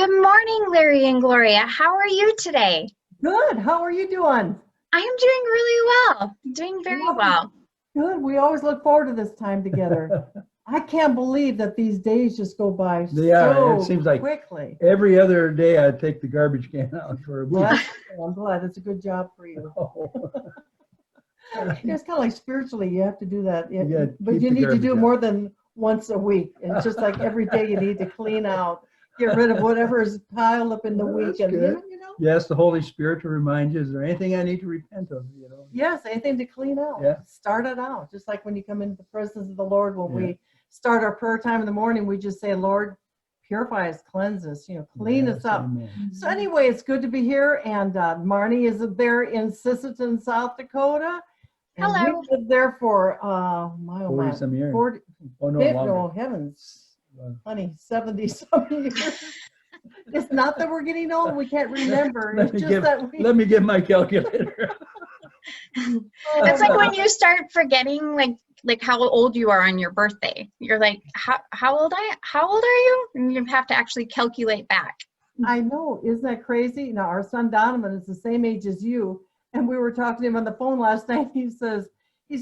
Good morning, Larry and Gloria. How are you today? Good. How are you doing? I am doing really well. Doing very Lovely. well. Good. We always look forward to this time together. I can't believe that these days just go by Yeah, it so seems like quickly. every other day I take the garbage can out for a week. I'm glad. It's a good job for you. Oh. It's kind of like spiritually, you have to do that. gotta But keep you the need to garbage do it out. more than once a week. It's just like every day you need to clean out, get rid of whatever is piled up in the Well, week. that's And good. you know, Yes, the Holy Spirit to remind you, is there anything I need to repent of? yes, anything to clean out. Yeah. Start it out. Just like when you come into the presence of the Lord, when Yeah. we start our prayer time in the morning, we just say, Lord, purify us, cleanse us, clean us Yes, up. amen. So anyway, it's good to be here. And Marnie is there in Sisseton, South Dakota. And Hello. we've lived there for, my, oh 40 my, some years. 40, Oh, no, no longer. heavens, Wow. honey, 70 some years. It's not that we're getting old, we can't remember. Let It's me just give, that we, let me get my calculator. It's like when you start forgetting like how old you are on your birthday. You're like, how old are you? And you have to actually calculate back. I know, isn't that crazy? Now, our son Donovan is the same age as you, and we were talking to him on the phone last night. He said,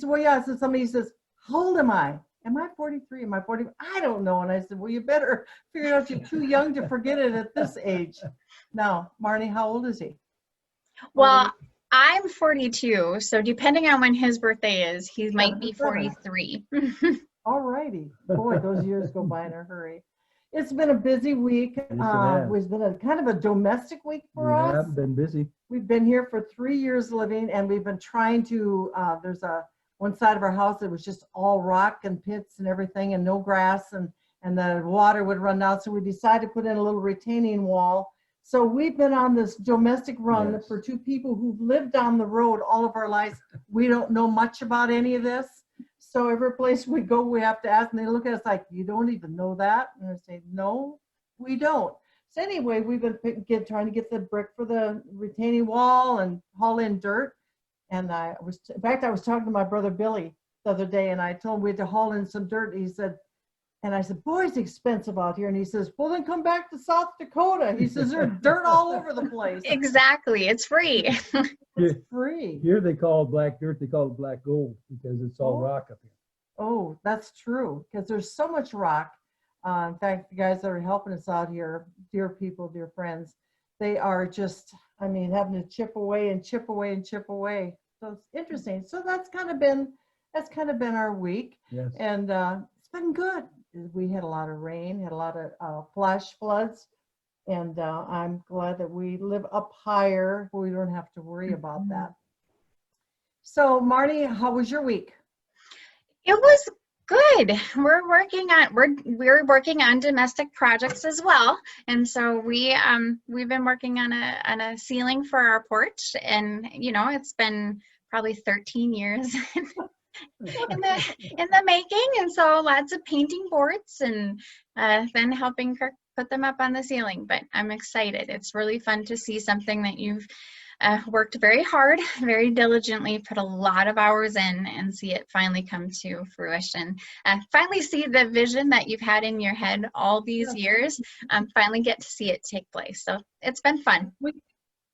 well, yeah, so somebody says, how old am I? Am I 43? Am I 40? I don't know. And I said, well, you better figure out you're too young to forget it at this age. Now, Marnie, how old is he? Well, I'm 42, so depending on when his birthday is, he might be 47. 43. All righty. Boy, those years go by in a hurry. It's been a busy week. it has. It's been a kind of a domestic week for Yeah, us. I've been busy. We've been here for 3 years living, and we've been trying to, there's one side of our house that was just all rock and pits and everything and no grass, and the water would run down. So we decided to put in a little retaining wall. So we've been on this domestic run Yes. for two people who've lived down the road all of our lives. We don't know much about any of this. So every place we go, we have to ask, and they look at us like, you don't even know that? And I say, no, we don't. So anyway, we've been trying to get the brick for the retaining wall and haul in dirt. And in fact, I was talking to my brother Billy the other day, and I told him we had to haul in some dirt. He said, and I said, boy, it's expensive out here. And he says, well, then come back to South Dakota. He says, there's dirt all over the place. Exactly. It's free. It's free. Here they call black dirt, they call it black gold because it's all rock up here. Oh, that's true, because there's so much rock. In fact, the guys that are helping us out here, dear people, dear friends, they are just, having to chip away and chip away and chip away. So it's interesting. So that's kind of been our week. Yes. And it's been good. We had a lot of rain, had a lot of flash floods, and I'm glad that we live up higher where we don't have to worry about that. So Marnie, how was your week? It was good. We're working on domestic projects as well, and so we've been working on a ceiling for our porch, and it's been probably 13 years in the making, and so lots of painting boards and then helping Kirk put them up on the ceiling. But I'm excited. It's really fun to see something that you've worked very hard, very diligently, put a lot of hours in, and see it finally come to fruition. Finally see the vision that you've had in your head all these years, finally get to see it take place. So it's been fun.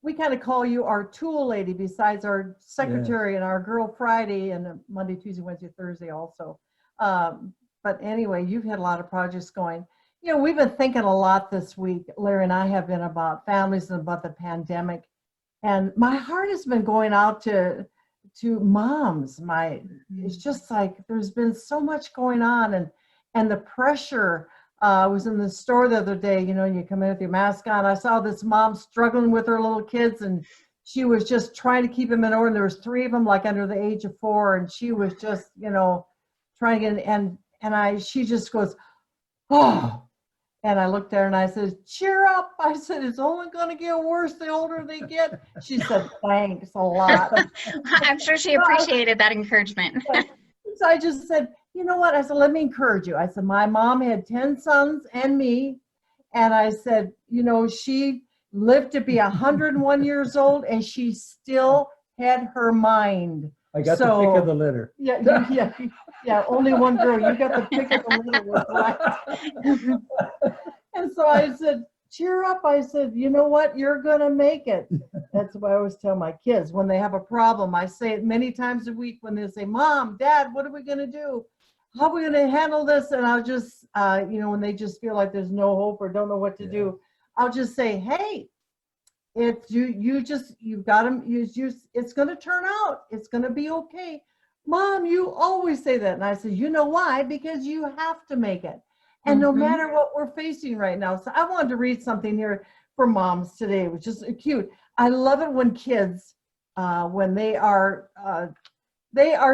We kind of call you our tool lady besides our secretary and our girl Friday and Monday, Tuesday, Wednesday, Thursday also. But anyway, you've had a lot of projects going. We've been thinking a lot this week, Larry and I have been, about families and about the pandemic. And my heart has been going out to moms. It's just like there's been so much going on, and the pressure. I was in the store the other day, you come in with your mask on. I saw this mom struggling with her little kids, and she was just trying to keep them in order. And there was 3 of them like under the age of 4, and she was just, trying to get she just goes, oh. And I looked at her and I said, cheer up. I said, it's only going to get worse the older they get. She said, thanks a lot. I'm sure she appreciated that encouragement. So I just said, you know what? I said, let me encourage you. I said, my mom had 10 sons and me. And I said, she lived to be 101 years old, and she still had her mind. I got the pick of the litter. Yeah. Only one girl. You got the pick of the litter. Was right. And so I said, cheer up. I said, you know what? You're going to make it. That's what I always tell my kids when they have a problem. I say it many times a week when they say, Mom, Dad, what are we going to do? How are we going to handle this? And I'll just, when they just feel like there's no hope or don't know what to do, I'll just say, hey, if you've got them, it's going to turn out. It's going to be okay. Mom, you always say that. And I said, you know why? Because you have to make it. And no matter what we're facing right now. So I wanted to read something here for moms today, which is cute. I love it when kids, when they are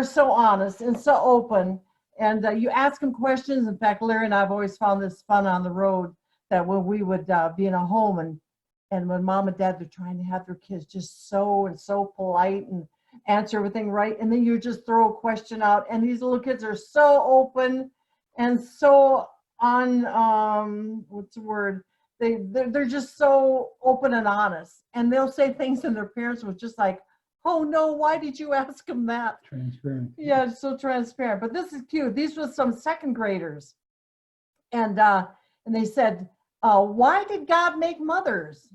so honest and so open, and you ask them questions. In fact, Larry and I have always found this fun on the road, that when we would be in a home and when mom and dad are trying to have their kids just so polite and answer everything right, and then you just throw a question out, and these little kids are so open and so what's the word? They're just so open and honest, and they'll say things, and their parents was just like, oh no, why did you ask them that? Transparent. Yeah, it's so transparent. But this is cute. These were some second graders, and they said, why did God make mothers?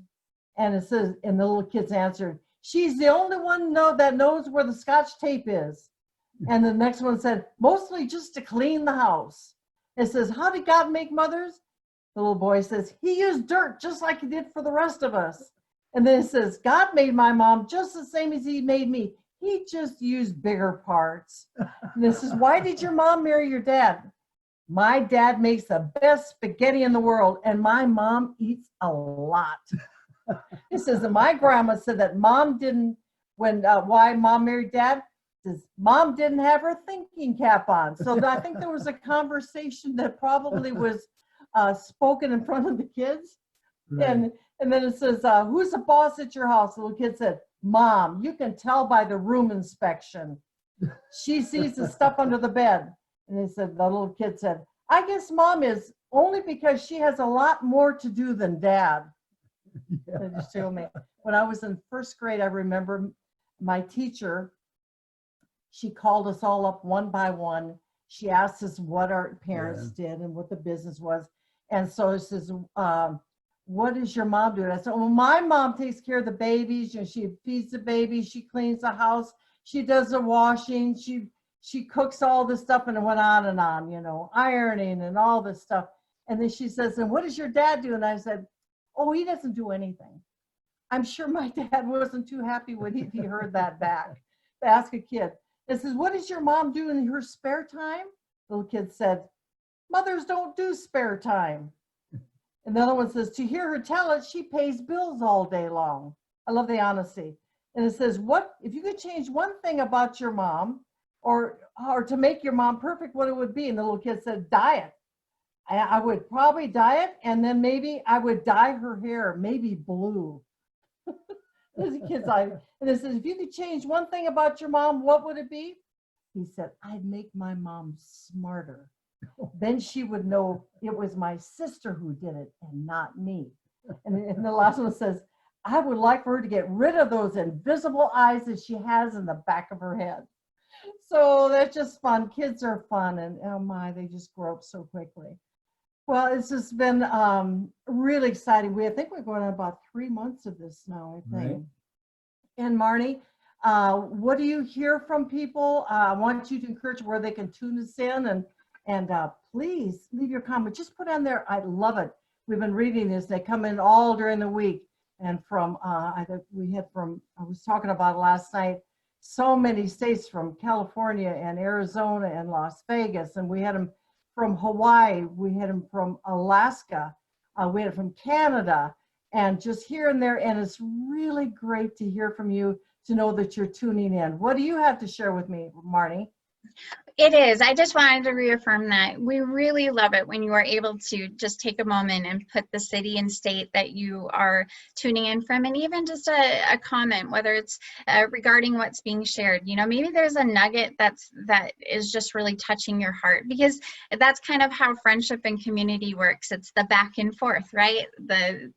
And it says, and the little kids answered, she's the only one that knows where the Scotch tape is. And the next one said, mostly just to clean the house. It says, how did God make mothers? The little boy says, he used dirt just like he did for the rest of us. And then it says, God made my mom just the same as he made me. He just used bigger parts. And this is, why did your mom marry your dad? My dad makes the best spaghetti in the world, and my mom eats a lot. It says, and my grandma said that mom didn't, why mom married dad? Says, mom didn't have her thinking cap on. So I think there was a conversation that probably was spoken in front of the kids. Right. And then it says, who's the boss at your house? The little kid said, Mom, you can tell by the room inspection. She sees the stuff under the bed. And they said, the little kid said, I guess Mom is, only because she has a lot more to do than Dad. Yeah. They just told me. When I was in first grade, I remember my teacher, she called us all up one by one. She asked us what our parents did and what the business was. And so it says, what does your mom do? And I said, well, my mom takes care of the babies. She feeds the babies. She cleans the house. She does the washing. She cooks all this stuff. And it went on, ironing and all this stuff. And then she says, and what does your dad do? And I said, oh, he doesn't do anything. I'm sure my dad wasn't too happy when he heard that back. To ask a kid. It says, what does your mom do in her spare time? The little kid said, mothers don't do spare time. And the other one says, to hear her tell it, she pays bills all day long. I love the honesty. And it says, what if you could change one thing about your mom or to make your mom perfect, what it would be? And the little kid said, diet. I would probably diet, and then maybe I would dye her hair, maybe blue. There's a kid's eye. And it says, if you could change one thing about your mom, what would it be? He said, I'd make my mom smarter. Then she would know it was my sister who did it and not me. And the last one says, I would like for her to get rid of those invisible eyes that she has in the back of her head. So that's just fun. Kids are fun, and oh my, they just grow up so quickly. Well, it's just been really exciting. I think we're going on about 3 months of this now, I think. Right. And Marnie, what do you hear from people? I want you to encourage where they can tune us in, and please leave your comment. Just put on there, I love it. We've been reading this. They come in all during the week. And from, I was talking about it last night, so many states from California and Arizona and Las Vegas. And we had them from Hawaii. We had them from Alaska. We had them from Canada, and just here and there. And it's really great to hear from you, to know that you're tuning in. What do you have to share with me, Marnie? It is. I just wanted to reaffirm that we really love it when you are able to just take a moment and put the city and state that you are tuning in from, and even just a comment, whether it's regarding what's being shared. Maybe there's a nugget that is just really touching your heart, because that's kind of how friendship and community works. It's the back and forth, right?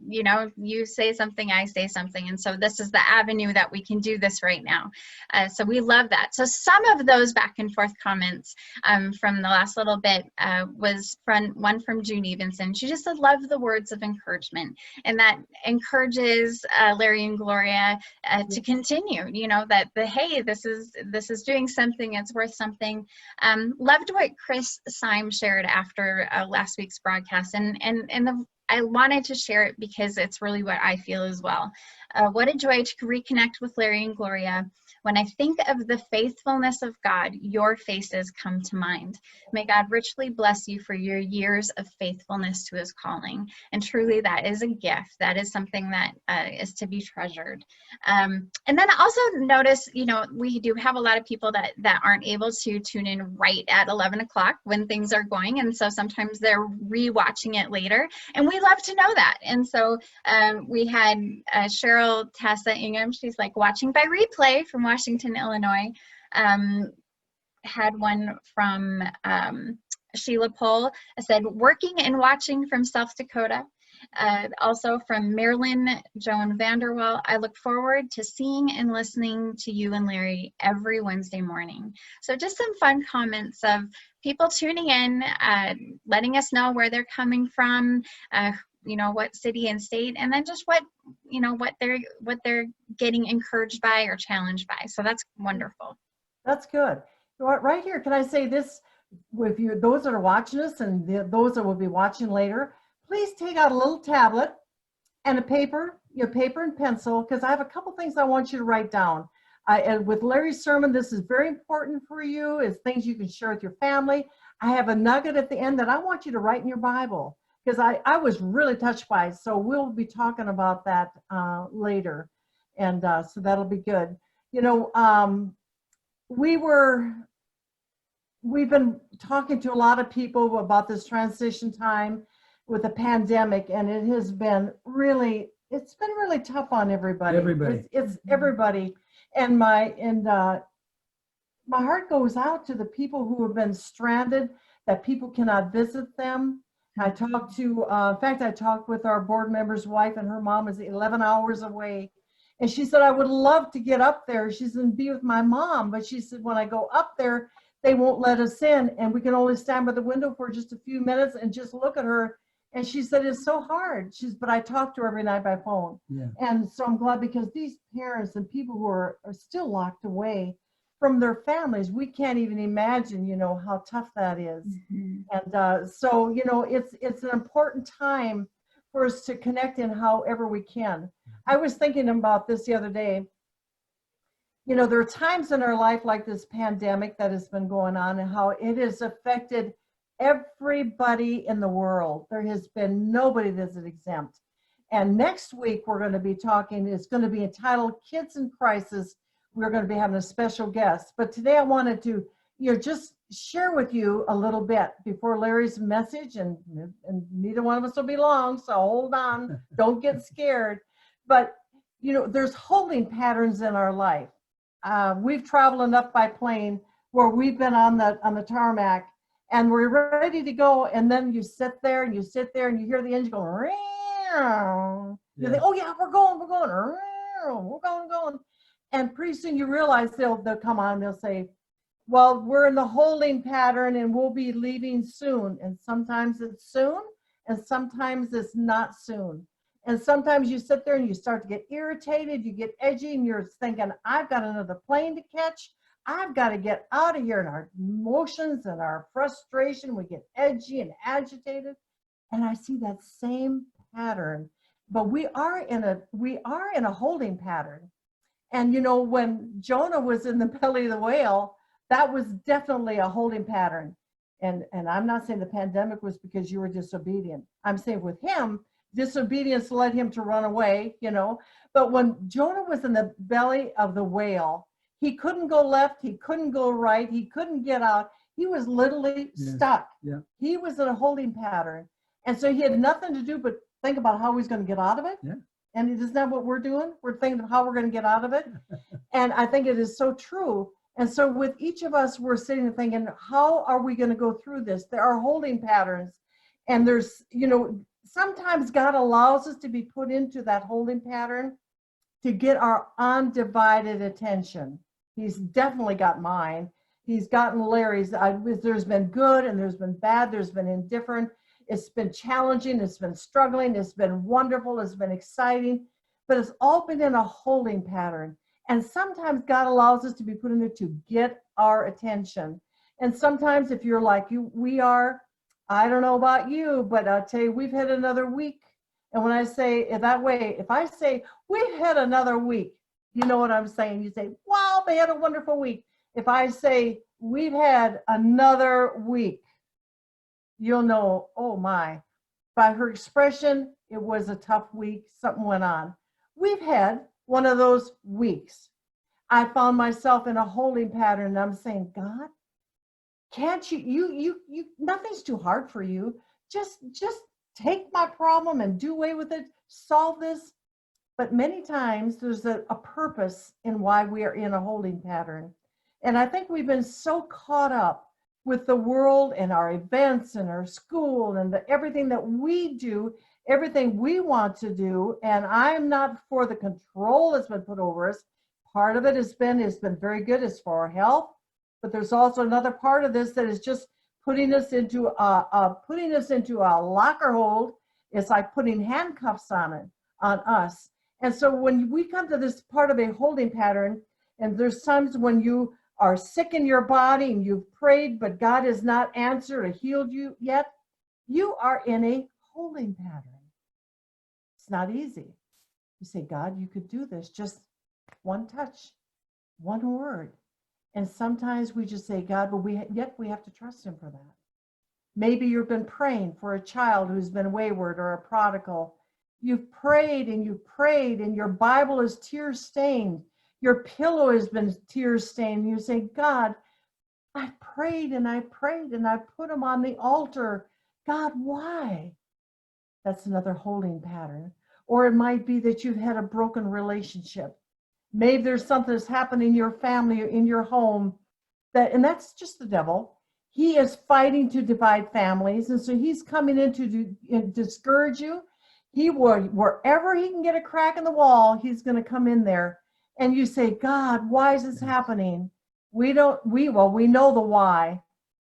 You say something, I say something, and so this is the avenue that we can do this right now. So we love that. So some of those back and forth comments comments from the last little bit was from one from June Evenson. She just said, love the words of encouragement. And that encourages Larry and Gloria to continue, you know, that hey, this is doing something, it's worth something. Loved what Chris Syme shared after last week's broadcast. I wanted to share it because it's really what I feel as well. What a joy to reconnect with Larry and Gloria. When I think of the faithfulness of God, your faces come to mind. May God richly bless you for your years of faithfulness to his calling. And truly, that is a gift. That is something that is to be treasured. And then also notice, you know, we do have a lot of people that aren't able to tune in right at 11 o'clock when things are going. And so sometimes they're re-watching it later. And we love to know that. And so we had Cheryl Tessa Ingham, she's like watching by replay from Washington, Illinois. Had one from Sheila Pohl, said working and watching from South Dakota. Also from Marilyn Joan Vanderwell, I look forward to seeing and listening to you and Larry every Wednesday morning. So just some fun comments of people tuning in, letting us know where they're coming from, you know, what city and state, and then just what, you know, what they're getting encouraged by or challenged by. So that's wonderful. That's good. Right here, can I say this? With you, those that are watching us and those that will be watching later, please take out a little tablet and a paper, your paper and pencil, because I have a couple things I want you to write down. And with Larry's sermon, this is very important for you. It's things you can share with your family. I have a nugget at the end that I want you to write in your Bible, because I was really touched by it. So we'll be talking about that later. And so that'll be good. You know, we've been talking to a lot of people about this transition time with the pandemic, and it has been really, it's been really tough on everybody. It's everybody. And my heart goes out to the people who have been stranded, that people cannot visit them. I talked to, in fact, I talked with our board member's wife, and her mom is 11 hours away. And she said, I would love to get up there. She said, and be with my mom. But she said, when I go up there, they won't let us in. And we can only stand by the window for just a few minutes and just look at her. And she said, it's so hard. But I talk to her every night by phone. Yeah. And so I'm glad, because these parents and people who are still locked away from their families, we can't even imagine, you know, how tough that is. Mm-hmm. And so, you know, it's an important time for us to connect in however we can. I was thinking about this the other day. You know, there are times in our life like this pandemic that has been going on, and how it has affected everybody in the world. There has been nobody that's exempt. And next week we're going to be talking, it's going to be entitled Kids in Crisis. We're going to be having a special guest. But today I wanted to, you know, just share with you a little bit before Larry's message, and neither one of us will be long, so hold on, don't get scared. But, you know, there's holding patterns in our life. We've traveled enough by plane where we've been on the tarmac, and we're ready to go, and then you sit there and you hear the engine going, you think, oh yeah, we're going, and pretty soon you realize they'll come on, they'll say, well, we're in the holding pattern and we'll be leaving soon. And sometimes it's soon, and sometimes it's not soon. And sometimes you sit there and you start to get irritated, you get edgy, and you're thinking, I've got another plane to catch. I've got to get out of here. And our emotions and our frustration, we get edgy and agitated. And I see that same pattern. But we are in a holding pattern. And you know, when Jonah was in the belly of the whale, that was definitely a holding pattern. And I'm not saying the pandemic was because you were disobedient. I'm saying with him, disobedience led him to run away, you know. But when Jonah was in the belly of the whale, he couldn't go left, he couldn't go right, he couldn't get out. He was literally stuck. Yeah. He was in a holding pattern. And so he had nothing to do but think about how he's going to get out of it. Yeah. And isn't that what we're doing? We're thinking of how we're going to get out of it. And I think it is so true. And so with each of us, we're sitting and thinking, how are we going to go through this? There are holding patterns. And there's, you know, sometimes God allows us to be put into that holding pattern to get our undivided attention. He's definitely got mine. He's gotten Larry's. There's been good and there's been bad. There's been indifferent. It's been challenging. It's been struggling. It's been wonderful. It's been exciting. But it's all been in a holding pattern. And sometimes God allows us to be put in there to get our attention. And sometimes if you're like we are, I don't know about you, but I'll tell you, we've had another week. And when I say it that way, if I say we've had another week, you know what I'm saying? You say, wow, they had a wonderful week. If I say we've had another week, you'll know, oh my. By her expression, it was a tough week. Something went on. We've had one of those weeks. I found myself in a holding pattern. And I'm saying, God, can't you nothing's too hard for you. Just take my problem and do away with it. Solve this. But many times there's a purpose in why we are in a holding pattern. And I think we've been so caught up with the world and our events and our school and everything that we do, everything we want to do. And I'm not for the control that's been put over us. Part of it has been very good. It's for our health. But there's also another part of this that is just putting us into a locker hold. It's like putting handcuffs on us. And so when we come to this part of a holding pattern, and there's times when you are sick in your body and you've prayed, but God has not answered or healed you yet, you are in a holding pattern. It's not easy. You say, God, you could do this. Just one touch, one word. And sometimes we just say, God, but we have to trust him for that. Maybe you've been praying for a child who's been wayward or a prodigal. You've prayed and your Bible is tear stained. Your pillow has been tear stained. You say, God, I prayed and I put them on the altar. God, why? That's another holding pattern. Or it might be that you've had a broken relationship. Maybe there's something that's happened in your family or in your home and that's just the devil. He is fighting to divide families. And so he's coming in to discourage you. Wherever he can get a crack in the wall, he's going to come in there. And you say, God, why is this happening? We know the why,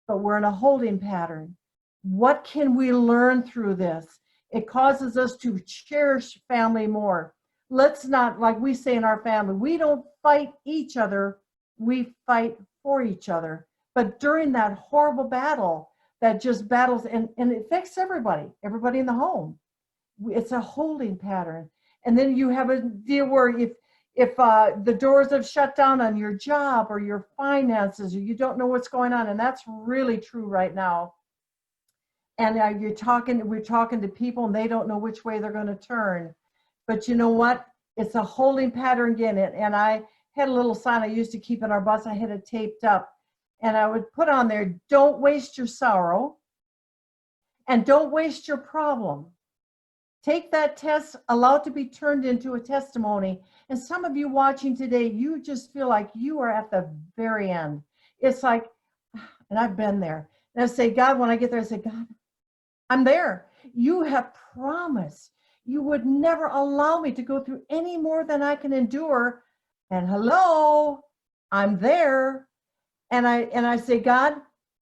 but we're in a holding pattern. What can we learn through this? It causes us to cherish family more. Let's not, like we say in our family, we don't fight each other, we fight for each other. But during that horrible battle, that just battles, and it affects everybody in the home. It's a holding pattern. And then you have a deal where if the doors have shut down on your job or your finances, or you don't know what's going on, and that's really true right now. And we're talking to people and they don't know which way they're going to turn. But you know what? It's a holding pattern again. And I had a little sign I used to keep in our bus. I had it taped up. And I would put on there, don't waste your sorrow and don't waste your problem. Take that test, allow it to be turned into a testimony. And some of you watching today, you just feel like you are at the very end. It's like, and I've been there. And I say, God, when I get there, I say, God, I'm there. You have promised you would never allow me to go through any more than I can endure. And hello, I'm there. And I say, God,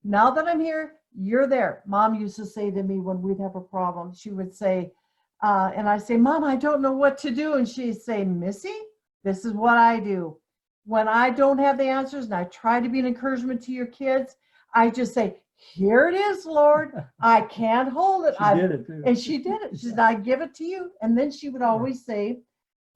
now that I'm here, you're there. Mom used to say to me when we'd have a problem, she would say, and I say, Mom, I don't know what to do. And she'd say, Missy, this is what I do. When I don't have the answers and I try to be an encouragement to your kids, I just say, here it is, Lord. I can't hold it. She did it too. And she did it. She said, I give it to you. And then she would always say,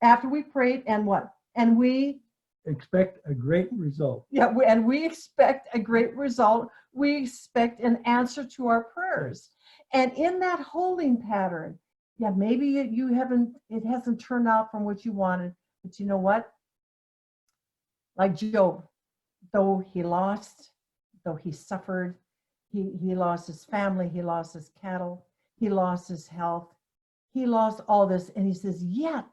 after we prayed, and what? And we expect a great result. Yeah, and we expect a great result. We expect an answer to our prayers. And in that holding pattern, yeah, maybe it hasn't turned out from what you wanted, but you know what? Like Job, though he lost, though he suffered, he lost his family, he lost his cattle, he lost his health, he lost all this, and he says, yet,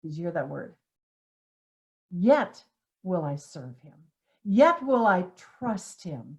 did you hear that word? Yet will I serve him. Yet will I trust him.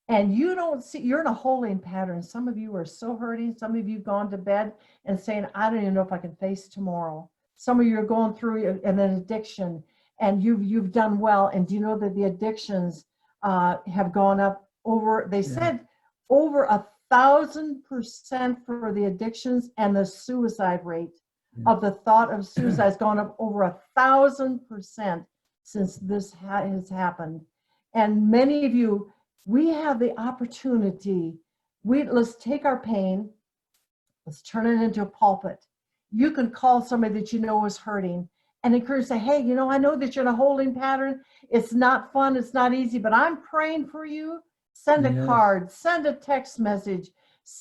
And you don't see, you're in a holding pattern. Some of you are so hurting. Some of you have gone to bed and saying, I don't even know if I can face tomorrow. Some of you are going through an addiction and you've done well. And do you know that the addictions have gone up over, they Yeah. said over 1,000% for the addictions, and the suicide rate of the thought of suicide has gone up over 1,000% since this has happened. And many of you, we have the opportunity. Let's take our pain, let's turn it into a pulpit. You can call somebody that you know is hurting and encourage, say, hey, I know that you're in a holding pattern. It's not fun, it's not easy, but I'm praying for you. Send a Yes. card, send a text message,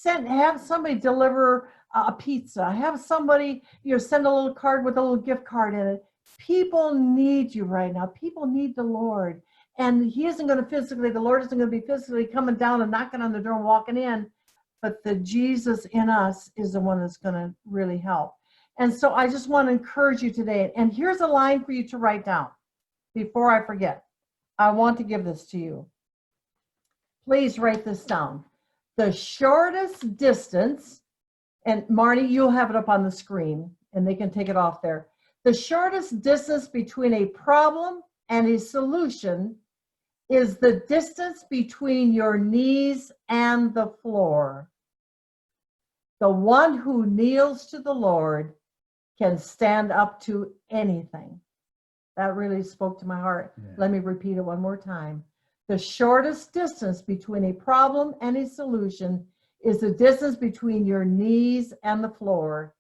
have somebody deliver a pizza, have somebody, send a little card with a little gift card in it. People need you right now. People need the Lord. And the Lord isn't going to be physically coming down and knocking on the door and walking in, but the Jesus in us is the one that's going to really help. And so I just want to encourage you today. And here's a line for you to write down before I forget. I want to give this to you. Please write this down. The shortest distance, and Marnie, you'll have it up on the screen and they can take it off there. The shortest distance between a problem and a solution is the distance between your knees and the floor. The one who kneels to the Lord can stand up to anything. That really spoke to my heart. Yeah. Let me repeat it one more time. The shortest distance between a problem and a solution is the distance between your knees and the floor.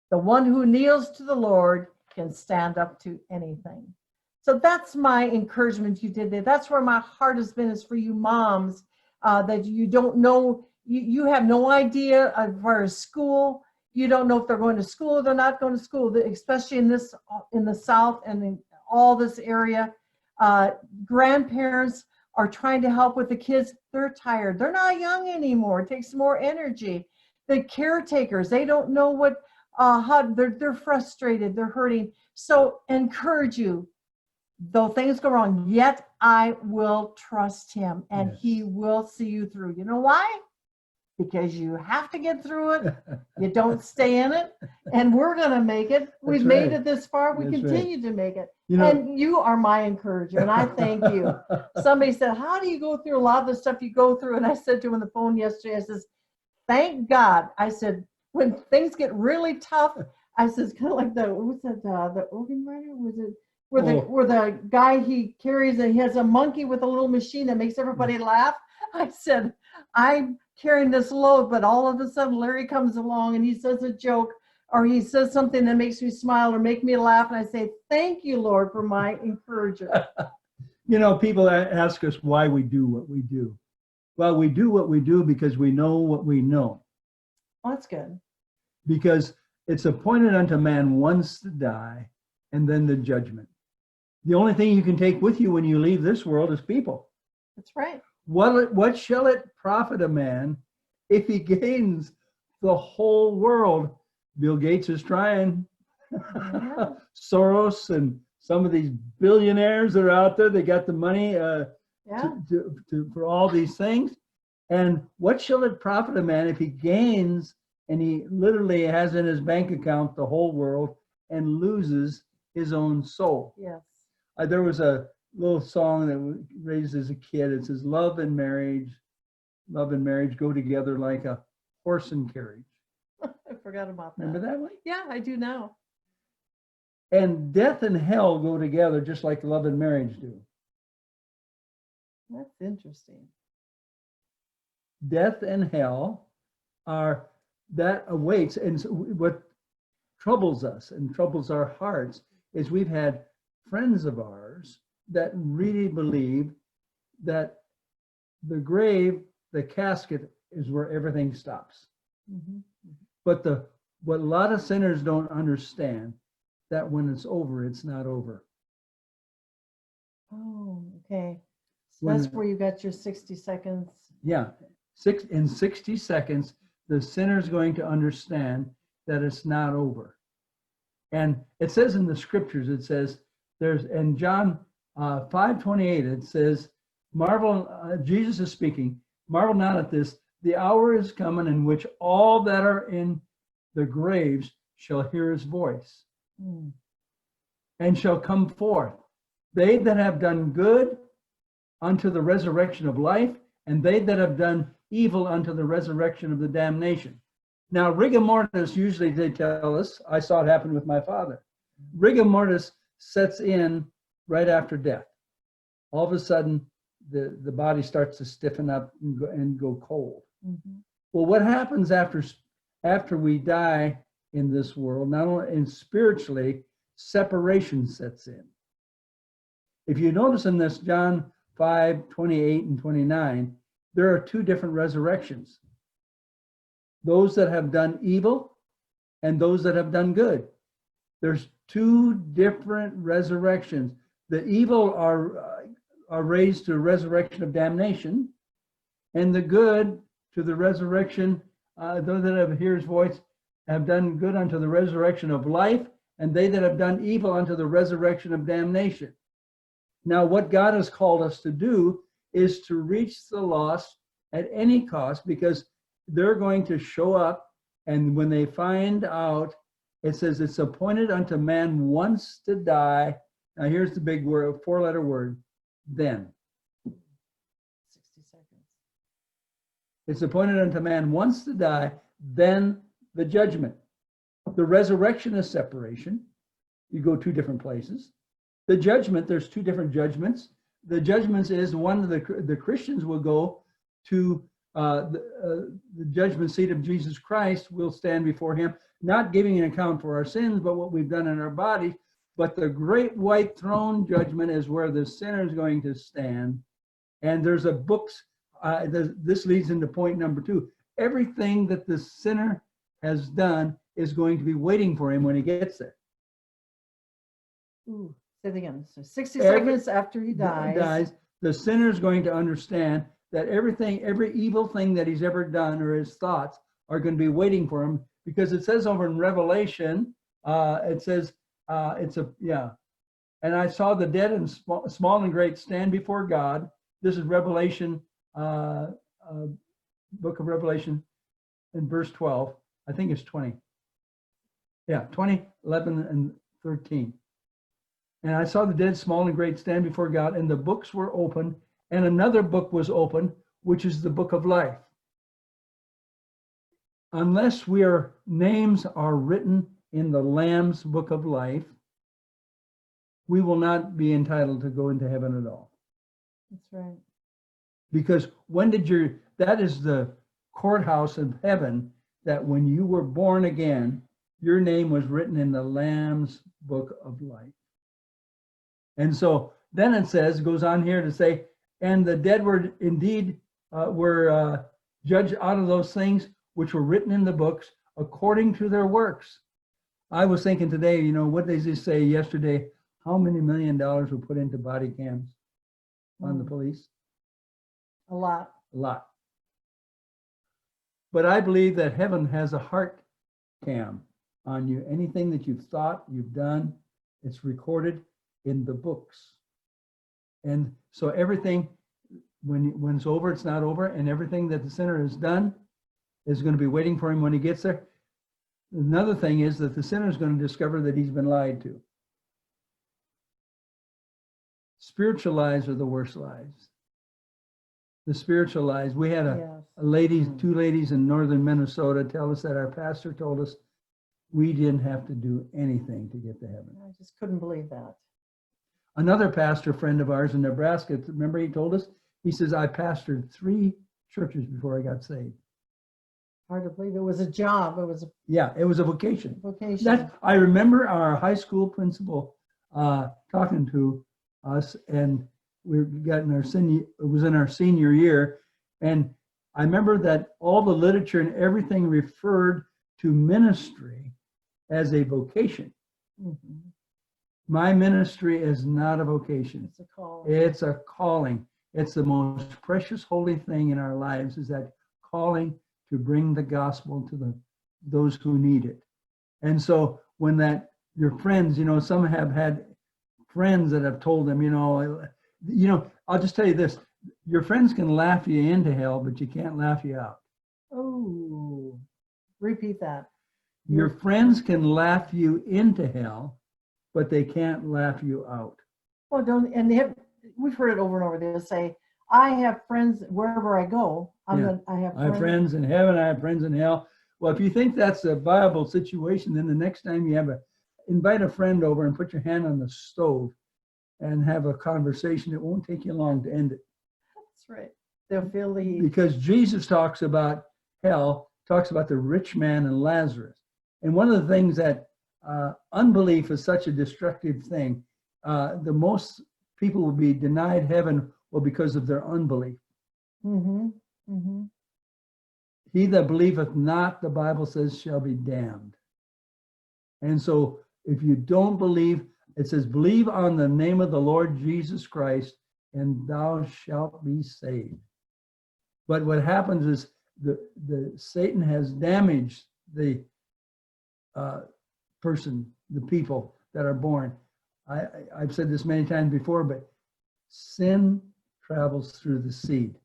The one who kneels to the Lord can stand up to anything. So that's my encouragement you did there. That's where my heart has been, is for you moms that you don't know, you have no idea as far as school. You don't know if they're going to school or they're not going to school, especially in the South and in all this area. Grandparents are trying to help with the kids. They're tired. They're not young anymore. It takes more energy. The caretakers, they don't know what, how they're frustrated. They're hurting. So encourage you. Though things go wrong, yet I will trust him and Yes. he will see you through. You know why? Because you have to get through it. You don't stay in it. And we're going to make it. We've made right. it this far. We That's continue to make it. You know, And you are my encourager. And I thank you. Somebody said, how do you go through a lot of the stuff you go through? And I said to him on the phone yesterday, I says, thank God. I said, when things get really tough, I says, kind of like the organ writer? Was it? Where the guy he carries, and he has a monkey with a little machine that makes everybody laugh. I said, I'm carrying this load, but all of a sudden Larry comes along and he says a joke, or he says something that makes me smile or make me laugh. And I say, thank you, Lord, for my encourager. People ask us why we do what we do. Well, we do what we do because we know what we know. Well, that's good. Because it's appointed unto man once to die, and then the judgment. The only thing you can take with you when you leave this world is people. That's right. What shall it profit a man if he gains the whole world? Bill Gates is trying. Yeah. Soros and some of these billionaires that are out there, they got the money for all these things. And what shall it profit a man if he gains and he literally has in his bank account the whole world and loses his own soul? Yes. There was a little song that was raised as a kid. It says, love and marriage go together like a horse and carriage. I forgot about that. Remember that one? Yeah, I do now. And death and hell go together just like love and marriage do. That's interesting. Death and hell that awaits. And so what troubles us and troubles our hearts is we've had friends of ours that really believe that the grave, the casket, is where everything stops. Mm-hmm. But what a lot of sinners don't understand, that when it's over, it's not over. Oh, okay. So When- that's where you got your 60 seconds. Yeah, in 60 seconds, the sinner's going to understand that it's not over. And it says in the scriptures, it says, in John 5:28, it says, marvel, Jesus is speaking, marvel not at this, the hour is coming in which all that are in the graves shall hear his voice and shall come forth. They that have done good unto the resurrection of life, and they that have done evil unto the resurrection of the damnation. Now, rigor mortis, usually they tell us, I saw it happen with my father. Rigor mortis sets in right after death. All of a sudden, the body starts to stiffen up and go cold. Mm-hmm. Well, what happens after we die in this world, not only and spiritually, separation sets in. If you notice in this John 5:28 and 29, there are two different resurrections. Those that have done evil and those that have done good. There's two different resurrections. The evil are raised to resurrection of damnation, and the good to the resurrection, those that have heard his voice have done good unto the resurrection of life, and they that have done evil unto the resurrection of damnation. Now, what God has called us to do is to reach the lost at any cost, because they're going to show up, and when they find out, it says it's appointed unto man once to die. Now, here's the big word, four-letter word, then. 60 seconds. It's appointed unto man once to die, then the judgment. The resurrection is separation. You go two different places. The judgment, there's two different judgments. The judgments is one of the Christians will go to the judgment seat of Jesus Christ. Will stand before him, not giving an account for our sins, but what we've done in our body. But the great white throne judgment is where the sinner is going to stand. And there's a books, this leads into point number 2. Everything that the sinner has done is going to be waiting for him when he gets there. Ooh, say it again. So 60 seconds after he dies, the sinner is going to understand that every evil thing that he's ever done or his thoughts are going to be waiting for him, because it says over in Revelation, it says, and I saw the dead and small and great stand before God. This is Revelation, book of Revelation in verse 12. I think it's 20. Yeah, 20, 11, and 13. And I saw the dead, small and great, stand before God, and the books were open, and another book was opened, which is the book of life. Unless names are written in the Lamb's book of life, we will not be entitled to go into heaven at all. That's right. Because that is the courthouse of heaven, that when you were born again, your name was written in the Lamb's book of life. And so then it goes on here to say, and the dead were indeed judged out of those things which were written in the books according to their works. I was thinking today, what did they say yesterday? How many $1 million were put into body cams on the police? A lot. A lot. But I believe that heaven has a heart cam on you. Anything that you've thought, you've done, it's recorded in the books. And so everything, when it's over, it's not over, and everything that the sinner has done is going to be waiting for him when he gets there. Another thing is that the sinner is going to discover that he's been lied to. Spiritual lies are the worst lies. The spiritual lies. We had two ladies in northern Minnesota tell us that our pastor told us we didn't have to do anything to get to heaven. I just couldn't believe that. Another pastor friend of ours in Nebraska, remember he told us, he says, I pastored 3 churches before I got saved. Hard to believe. It was a job. It was it was a vocation. vocation. I remember our high school principal talking to us, and we got it was in our senior year. And I remember that all the literature and everything referred to ministry as a vocation. Mm-hmm. My ministry is not a vocation. It's a call. It's a calling. It's the most precious, holy thing in our lives, is that calling to bring the gospel to those who need it. And so when your friends, some have had friends that have told them, I'll just tell you this, your friends can laugh you into hell, but you can't laugh you out. Oh, repeat that. Your friends can laugh you into hell, but they can't laugh you out. Well, we've heard it over and over. They'll say, I have friends wherever I go. I have I have friends in heaven, I have friends in hell. Well, if you think that's a viable situation, then the next time you invite a friend over and put your hand on the stove and have a conversation. It won't take you long to end it. That's right. They'll feel the heat. Because Jesus talks about hell, talks about the rich man and Lazarus. And one of the things that unbelief is such a destructive thing. The most people will be denied heaven because of their unbelief. Mm-hmm. Mm-hmm. He that believeth not, the Bible says, shall be damned. And so if you don't believe, it says, believe on the name of the Lord Jesus Christ, and thou shalt be saved. But what happens is the Satan has damaged the person, the people that are born. I've said this many times before, but sin travels through the seed.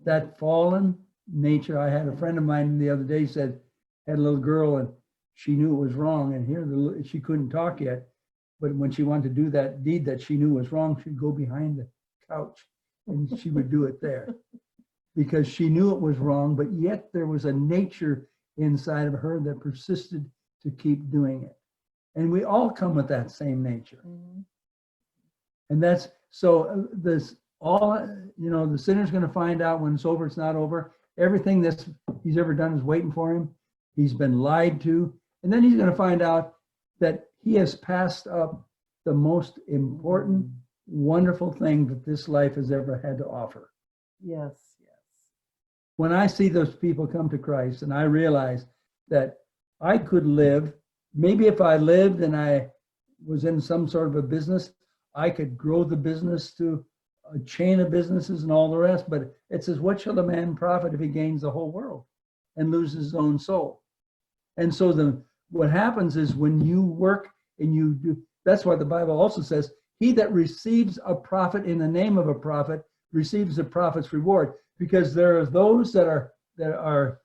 That fallen nature. I had a friend of mine the other day said, had a little girl and she knew it was wrong, and here she couldn't talk yet, but when she wanted to do that deed that she knew was wrong, she'd go behind the couch and she would do it there because she knew it was wrong, but yet there was a nature inside of her that persisted to keep doing it. And we all come with that same nature. Mm-hmm. And that's so this all, the sinner's going to find out when it's over, it's not over. Everything that he's ever done is waiting for him. He's been lied to. And then he's going to find out that he has passed up the most important, wonderful thing that this life has ever had to offer. Yes, yes. When I see those people come to Christ and I realize that I could live, maybe if I lived and I was in some sort of a business, I could grow the business to a chain of businesses and all the rest. But it says, what shall a man profit if he gains the whole world and loses his own soul? And so what happens is when you work and you do, that's why the Bible also says, he that receives a prophet in the name of a prophet receives a prophet's reward, because there are those that are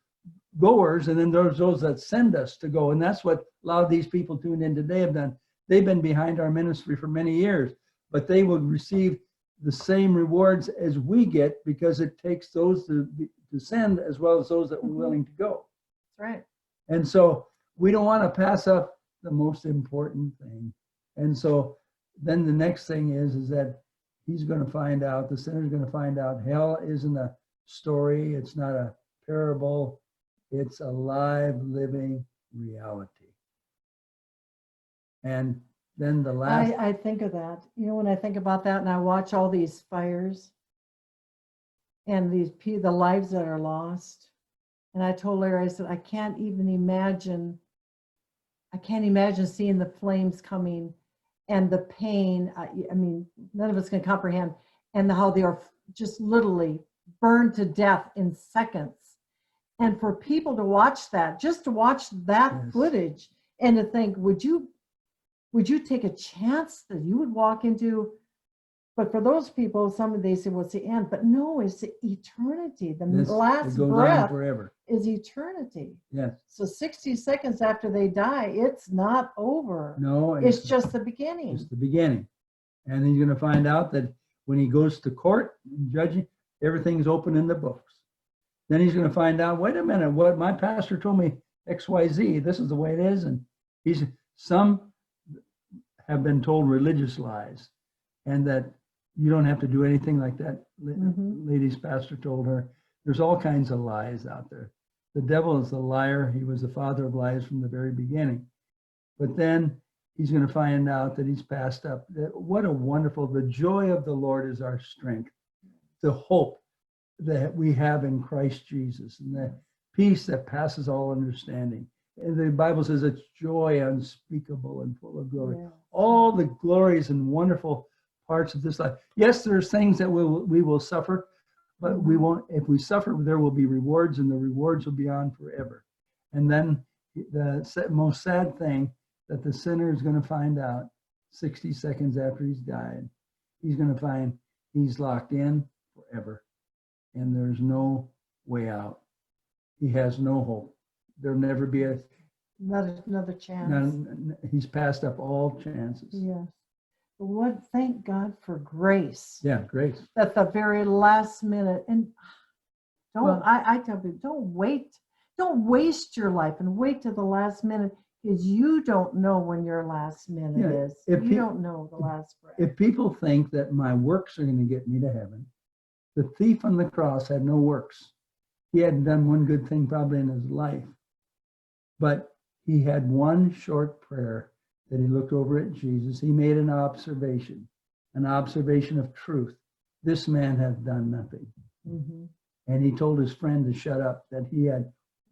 goers, and then there's those that send us to go. And that's what a lot of these people tuned in today have done. They've been behind our ministry for many years, but they will receive the same rewards as we get, because it takes those to send as well as those that were willing to go. That's right. And so we don't want to pass up the most important thing. And so then the next thing is that he's going to find out, the sinner's going to find out hell isn't a story. It's not a parable. It's a live, living reality. And then the last... I think of that. When I think about that and I watch all these fires and the lives that are lost. And I told Larry, I said, I can't imagine seeing the flames coming and the pain. I mean, none of us can comprehend, and how they are just literally burned to death in seconds. And for people to watch that, just to watch that Yes. footage and to think, would you take a chance that you would walk into? But for those people, they say, well, it's the end. But no, it's the eternity. The last it goes breath on forever. is eternity. Yes. So 60 seconds after they die, it's not over. No, It's just the beginning. It's the beginning. And he's going to find out that when he goes to court and judging, everything's open in the books. Then he's going to find out, wait a minute, what my pastor told me, XYZ, this is the way it is. And some have been told religious lies, and that you don't have to do anything like that. Mm-hmm. Lady's pastor told her. There's all kinds of lies out there. The devil is a liar. He was the father of lies from the very beginning. But then he's going to find out that he's passed up. What a wonderful, the joy of the Lord is our strength. The hope that we have in Christ Jesus, and the peace that passes all understanding. And the Bible says it's joy unspeakable and full of glory. Yeah. All the glories and wonderful parts of this life. Yes, there's things that we will suffer, but we won't. If we suffer, there will be rewards, and the rewards will be on forever. And then the most sad thing that the sinner is going to find out 60 seconds after he's died, he's going to find he's locked in forever, and there's no way out. He has no hope. There'll never be Not another chance. he's passed up all chances. Yes. Thank God for grace. Yeah, grace. At the very last minute. And I tell people, don't waste your life and wait to the last minute, because you don't know when your last minute Yeah, is. if You you- don't know the last breath. If people think that my works are going to get me to heaven, the thief on the cross had no works. He hadn't done one good thing probably in his life. But he had one short prayer that he looked over at Jesus. He made an observation of truth. This man has done nothing. Mhm. And he told his friend to shut up, that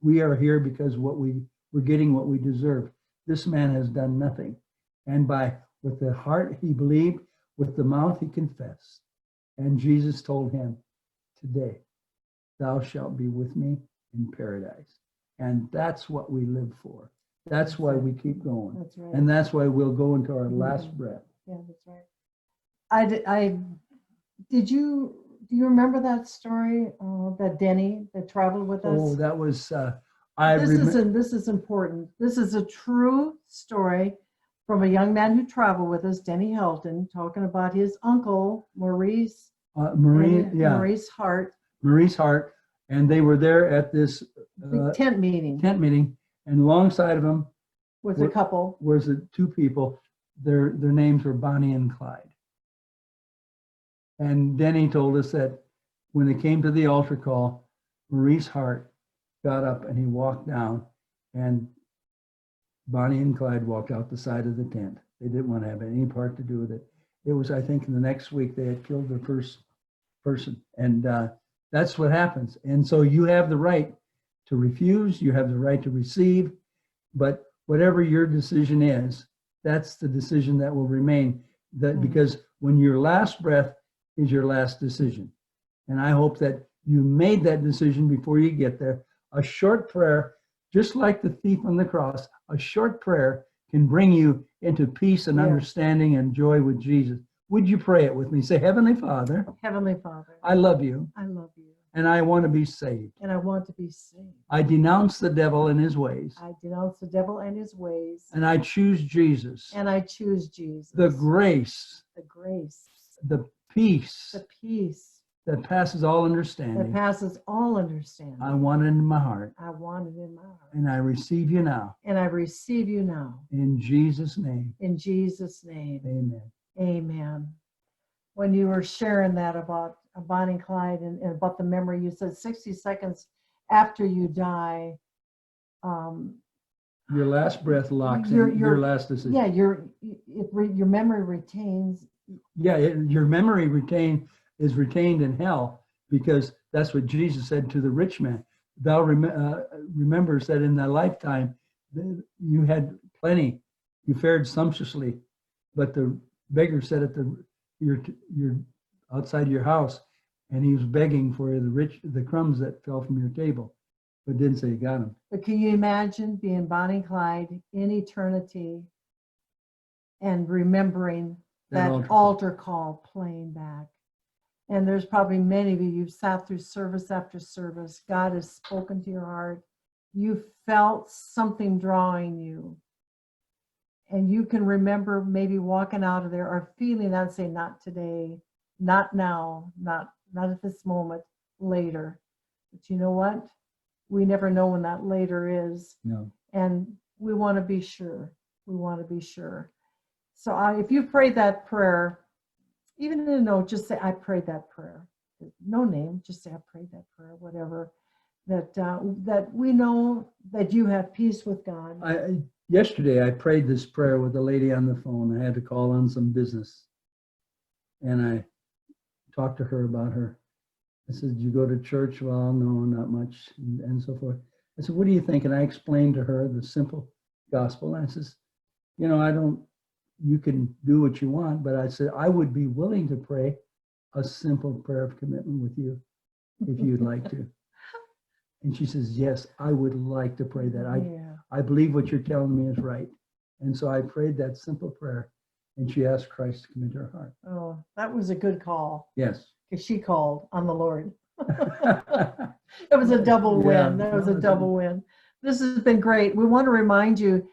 we are here because we're getting what we deserve. This man has done nothing. And with the heart he believed, with the mouth he confessed. And Jesus told him, today, thou shalt be with me in paradise. And that's what we live for. That's why we keep going. That's right. And that's why we'll go into our last breath. Yeah, that's right. Do you remember that story, that Denny that traveled with us? Oh, that was, This is important. This is a true story from a young man who traveled with us, Denny Helton, talking about his uncle, Maurice Hart. Maurice Hart, and they were there at this Big tent meeting and alongside of them with a couple. was the two people. Their names were Bonnie and Clyde. And Denny told us that when they came to the altar call, Maurice Hart got up and he walked down, and Bonnie and Clyde walked out the side of the tent. They didn't want to have any part to do with it. It was, I think, in the next week they had killed their first person. And that's what happens. And so you have the right to refuse, you have the right to receive, but whatever your decision is, that's the decision that will remain. Because when your last breath is your last decision. And I hope that you made that decision before you get there. A short prayer, just like the thief on the cross, a short prayer can bring you into peace and understanding and joy with Jesus. Would you pray it with me? Say, Heavenly Father, I love you. I love you. And I want to be saved. And I want to be saved. I denounce the devil and his ways. I denounce the devil and his ways. And I choose Jesus. And I choose Jesus. The grace. The grace. The peace. The peace. That passes all understanding. That passes all understanding. I want it in my heart. I want it in my heart. And I receive you now. And I receive you now. In Jesus' name. In Jesus' name. Amen. Amen. When you were sharing that about Bonnie and Clyde and about the memory, you said 60 seconds after you die, your last breath locks in your last decision. Yeah, your memory retains. Yeah, your memory is retained in hell, because that's what Jesus said to the rich man. Thou remembers that in thy lifetime you had plenty, you fared sumptuously, but the beggar sat at your outside your house, and he was begging for the crumbs that fell from your table, but didn't say he got them. But can you imagine being Bonnie and Clyde in eternity and remembering that altar call playing back? And there's probably many of you, you've sat through service after service. God has spoken to your heart. You felt something drawing you. And you can remember maybe walking out of there or feeling that and say, not today, not now, not at this moment, later. But you know what? We never know when that later is. No. And we want to be sure. We want to be sure. So if you prayed that prayer, even in a note, just say, I prayed that prayer. No name, just say, I prayed that prayer, whatever. That we know that you have peace with God. Yesterday, I prayed this prayer with a lady on the phone. I had to call on some business. And I talked to her about her. I said, did you go to church? Well, no, not much, and so forth. I said, what do you think? And I explained to her the simple gospel. And I says, you can do what you want, but I said, I would be willing to pray a simple prayer of commitment with you if you'd like to. And she says, yes, I would like to pray that. I believe what you're telling me is right. And so I prayed that simple prayer, and she asked Christ to come into her heart. Oh, that was a good call. Yes. Because she called on the Lord. It was a double win. That was a double win. This has been great. We want to remind you,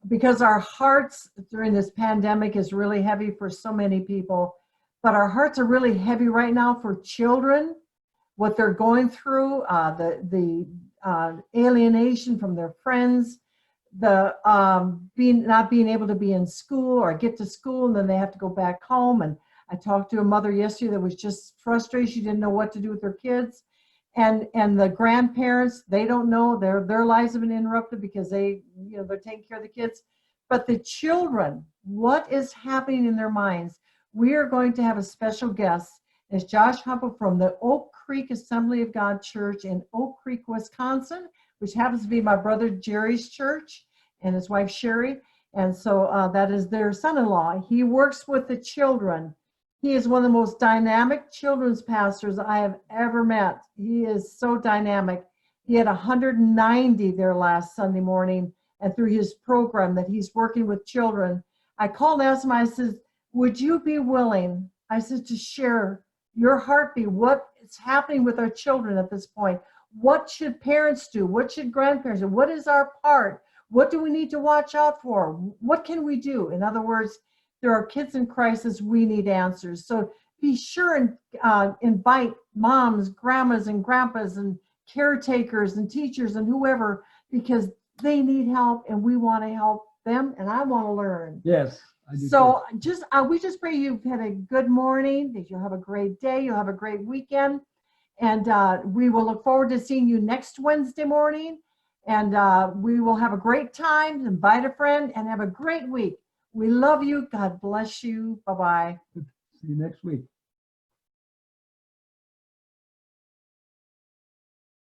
because our hearts during this pandemic is really heavy for so many people, but our hearts are really heavy right now for children, what they're going through, the alienation from their friends, the not being able to be in school or get to school, and then they have to go back home. And I talked to a mother yesterday that was just frustrated. She didn't know what to do with her kids. And the grandparents, they don't know, their lives have been interrupted because they're taking care of the kids. But the children, what is happening in their minds? We are going to have a special guest. It's Josh Humpel from the Oak Creek Assembly of God Church in Oak Creek, Wisconsin, which happens to be my brother Jerry's church and his wife Sherry. And so that is their son-in-law. He works with the children. He is one of the most dynamic children's pastors I have ever met. He is so dynamic. He had 190 there last Sunday morning, and through his program that he's working with children. I called and asked him, I said, would you be willing, I said, to share your heartbeat, what is happening with our children at this point? What should parents do? What should grandparents do? What is our part? What do we need to watch out for? What can we do? In other words, there are kids in crisis, we need answers. So be sure and invite moms, grandmas, and grandpas, and caretakers, and teachers, and whoever, because they need help, and we want to help them, and I want to learn. Yes. I do So we just pray you've had a good morning, that you'll have a great day, you'll have a great weekend, and we will look forward to seeing you next Wednesday morning, and we will have a great time. Invite a friend, and have a great week. We love you. God bless you. Bye-bye. See you next week.